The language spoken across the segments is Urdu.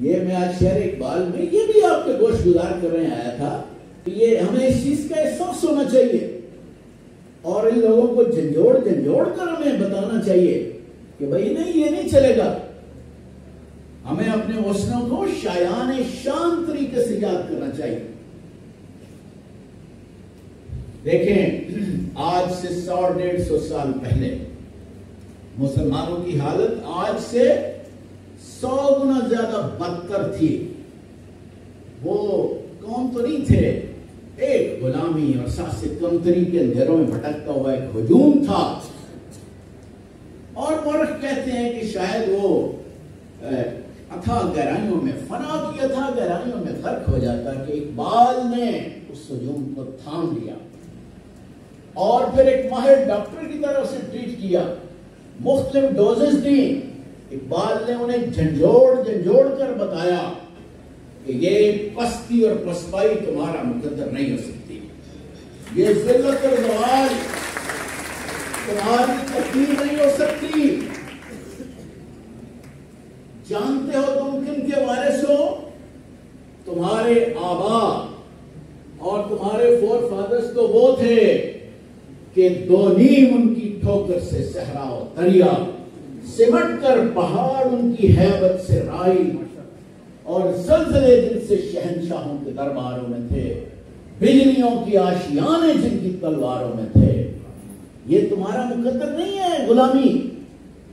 یہ میں آج شعر اقبال میں یہ بھی آپ کے گوشت گزار کرنے آیا تھا، یہ ہمیں اس چیز کا احساس ہونا چاہیے اور ان لوگوں کو جھنجھوڑ کر ہمیں بتانا چاہیے کہ بھائی نہیں، یہ نہیں چلے گا. ہمیں اپنے حسنوں کو شایان شان طریقے سے یاد کرنا چاہیے. دیکھیں آج سے 100-150 سال پہلے مسلمانوں کی حالت آج سے 100 گنا زیادہ بدتر تھی. وہ قوم تو نہیں تھے، ایک غلامی اور ساتھ سے کمتری کے اندھیروں میں بھٹکتا ہوا ایک ہجوم تھا. اور مورخ کہتے ہیں کہ شاید وہ اتھا گہرائیوں میں فنا کی اتھا گہرائیوں میں غرق ہو جاتا کہ اقبال نے اس ہجوم کو تھام لیا اور پھر ایک ماہر ڈاکٹر کی طرح اسے ٹریٹ کیا، مختلف ڈوزز دی. اقبال نے انہیں جھنجھوڑ کر بتایا کہ یہ پستی اور پسپائی تمہارا مقدر نہیں ہو سکتی، یہ ذلت اور زوال تمہاری تقدیر نہیں ہو سکتی. جانتے ہو تم کن کے وارث ہو؟ تمہارے آبا اور تمہارے فور فادرز تو وہ تھے کہ 2 نیم ان کی ٹھوکر سے صحرا و دریا، سمٹ کر پہاڑ ان کی ہیبت سے رائی، اور زلزلے جن سے شہنشاہوں کے درباروں میں تھے، بجلیوں کی آشیانے جن کی تلواروں میں تھے. یہ تمہارا مقدر نہیں ہے غلامی.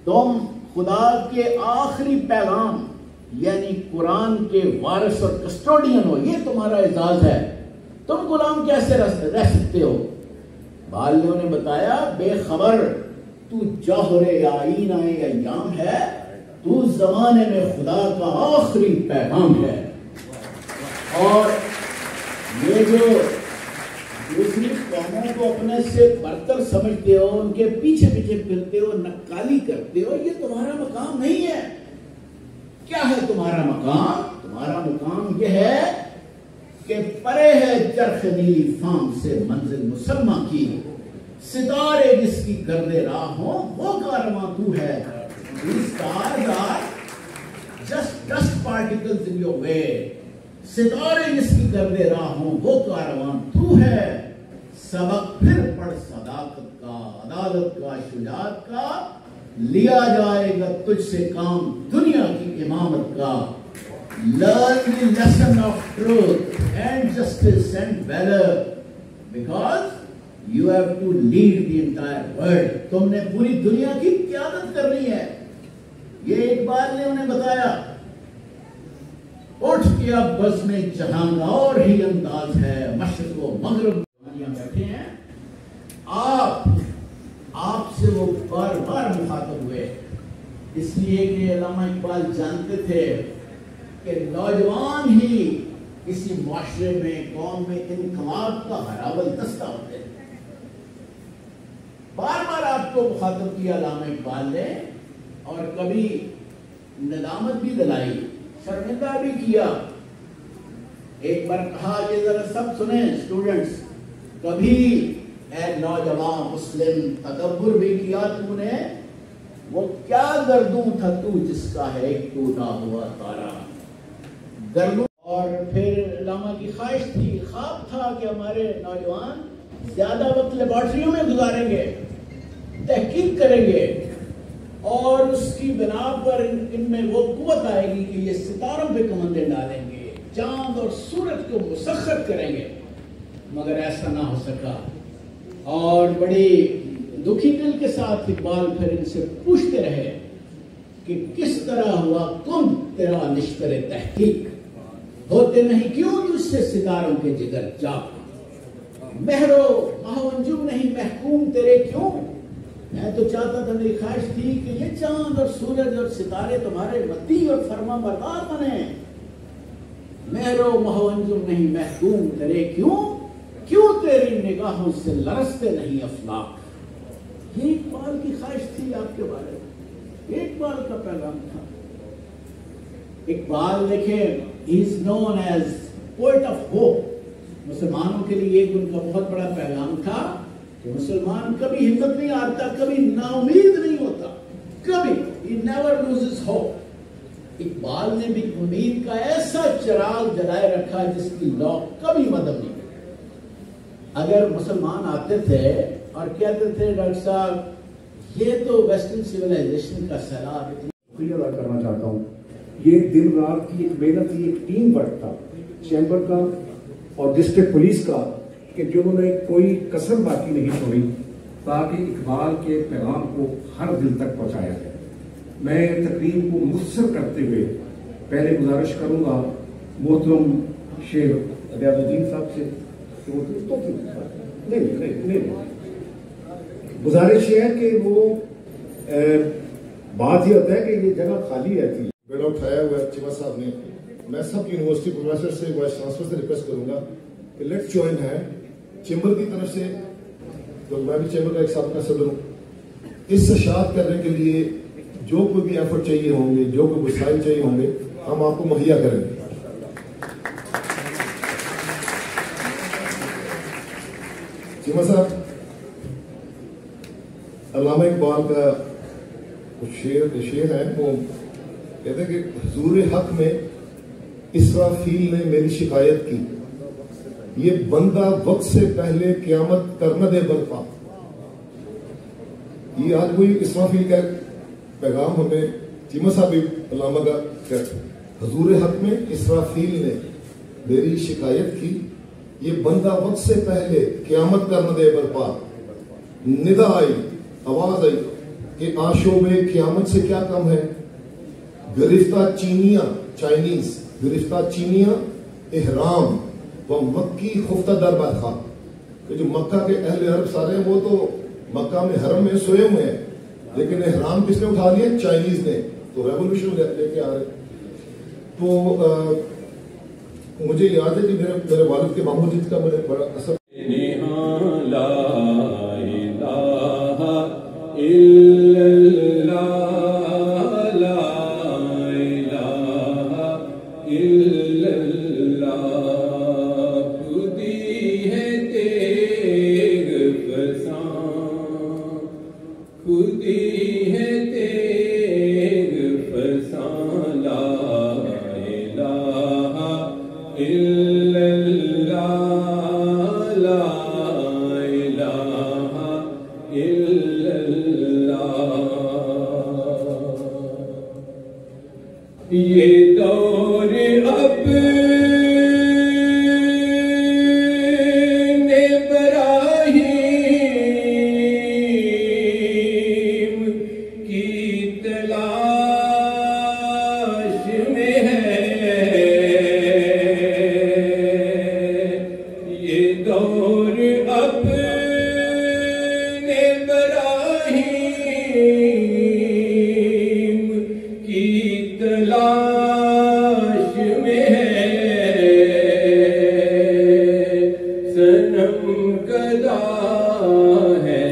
تم خدا کے آخری پیغام یعنی قرآن کے وارث اور کسٹوڈین ہو، یہ تمہارا اعزاز ہے. تم غلام کیسے رہ سکتے ہو؟ بالیوں نے بتایا بے خبر، تو جوہر آئینہ ایام ہے، تو زمانے میں خدا کا آخری پیغام ہے. اور یہ جو دوسری قوموں کو اپنے سے برتر سمجھتے ہو، ان کے پیچھے پھرتے ہو، نکالی کرتے ہو، یہ تمہارا مقام نہیں ہے. کیا ہے تمہارا مقام؟ تمہارا مقام یہ ہے کہ پرے ہے چرخ نیلی فام سے منزل مسمہ کی، ستارے جس کی گرد راہ ہوں وہ کارواں تو ہے. These stars are just dust particles in your way. ستارے جس کی گرد راہ ہوں وہ کارواں تو ہے. سبق پھر پڑھ صداقت کا، عدالت کا، شجاعت کا، لیا جائے گا تجھ سے کام دنیا کی امامت کا. Learn the lesson of truth and justice and valor because you have to lead the entire world. تم نے پوری دنیا کی قیادت کرنی ہے. یہ اقبال نے انہیں بتایا. اٹھ کے اب بس میں جہاں کا اور ہی انداز ہے، مشرق و مغرب بیٹھے ہیں. آپ سے وہ بار بار مخاطب ہوئے، اس لیے کہ علامہ اقبال جانتے تھے کہ نوجوان ہی کسی معاشرے میں، قوم میں انقلاب کا ہراول دستہ ہوتے ہیں. بار بار آپ کو مخاطب کیا علامہ اقبال نے، اور کبھی ندامت بھی دلائی، شرمندہ بھی کیا. ایک بار کہا کہ ذرا سب سنیں اسٹوڈنٹس، کبھی اے نوجوان مسلم تکبر بھی کیا تو نے؟ وہ کیا گردوں تھا تو جس کا ہے ایک ٹوٹا ہوا تارا. گردوں. اور پھر علامہ کی خواہش تھی، خواب تھا کہ ہمارے نوجوان زیادہ وقت لیبارٹریوں میں گزاریں گے، تحقیق کریں گے، اور اس کی بنا پر ان میں وہ قوت آئے گی کہ یہ ستاروں پہ کمندیں ڈالیں گے، چاند اور سورج کو مسخر کریں گے. مگر ایسا نہ ہو سکا. اور بڑی دکھی دل کے ساتھ اقبال پھر ان سے پوچھتے رہے کہ کس طرح ہوا کم تیرا نشتر تحقیق، ہوتے نہیں کیوں تجھ سے ستاروں کے جگر جاگ، مہرو مہونجم نہیں محکوم تیرے کیوں. میں تو چاہتا تھا، میری خواہش تھی کہ یہ چاند اور سورج اور ستارے تمہارے متی اور فرما بردار بنے. مہرو مہونجم نہیں محکوم تیرے کیوں تیری نگاہوں سے لرزتے نہیں افلاک. یہ اقبال کی خواہش تھی آپ کے بارے میں، یہ اقبال کا پیغام تھا. اقبال دیکھیں he is known as poet of hope. مسلمانوں کے لیے ایک ان کا بہت بڑا پیغام تھا کہ مسلمان کبھی ہمت نہیں ہارتا، کبھی نا امید نہیں ہوتا، کبھی he never loses hope. Iqbal نے بھی امید کا ایسا چراغ جلائے رکھا جس کی لو کبھی مدد نہیں کرتی۔ اگر مسلمان آتے تھے اور کہتے تھے ڈاکٹر صاحب یہ تو ویسٹرن سویلائزیشن کا سیلاب، شکریہ ادا کرنا چاہتا ہوں۔ یہ دن رات کی ایک محنت تھی، ایک ٹیم ورک تھا چیمبر کا اور ڈسٹرکٹ پولیس کا، کہ جنہوں نے کوئی کسر باقی نہیں چھوڑی تاکہ اقبال کے پیغام کو ہر دل تک پہنچایا جائے۔ میں تقریر کو مختصر کرتے ہوئے پہلے گزارش کروں گا محترم شیخ ریاض الدین صاحب سے، گزارش یہ ہے کہ وہ بات یہ ہوتا ہے کہ یہ جگہ خالی رہتی ہے۔ بیڑا اٹھایا ہوا ہے چیمہ صاحب نے، میں سب یونیورسٹی پروفیسر سے وائس چانسلر سے ریکویسٹ کروں گا کہ لیٹس جوائن ہے چیمبر کی طرف سے، تو میں بھی چیمبر کا ایک سابقہ صدر ہوں، اس سے شاد کرنے کے لیے جو کوئی بھی ایفرٹ چاہیے ہوں گے، جو کوئی وسائل چاہیے ہوں گے، ہم آپ کو مہیا کریں گے۔ چیمہ صاحب، علامہ اقبال کا کچھ شعر ہے، وہ کہتے ہیں کہ حضور حق میں اسرافیل نے میری شکایت کی، یہ بندہ وقت سے پہلے قیامت کرنا دے برپا۔ یہ آج وہی اسرافیل کا پیغام ہمیں چیمہ صاحب علامہ کا، حضور حق میں اسرافیل نے میری شکایت کی، یہ بندہ وقت سے پہلے قیامت کرنا دے برپا۔ ندا آئی، آواز آئی کہ آشوب قیامت سے کیا کم ہے، گرفتہ چینیاں، چائنیز گرفتہ چینیاں احرام و مکی خفتہ در برخا، کہ جو مکہ کے اہل عرب سارے ہیں وہ تو مکہ میں حرم میں سوئے ہوئے ہیں، لیکن احرام کس نے اٹھا لیا؟ چائنیز نے، تو ریولوشن لے کے آ رہے۔ تو مجھے یاد ہے کہ میرے والد کے مامو جیت کا مجھے بڑا اثر یہ دور اب ابراہیم کی تلاش میں ہے، یہ دور اب ابراہیم کی تلاش میں ہے، صنم گدا ہے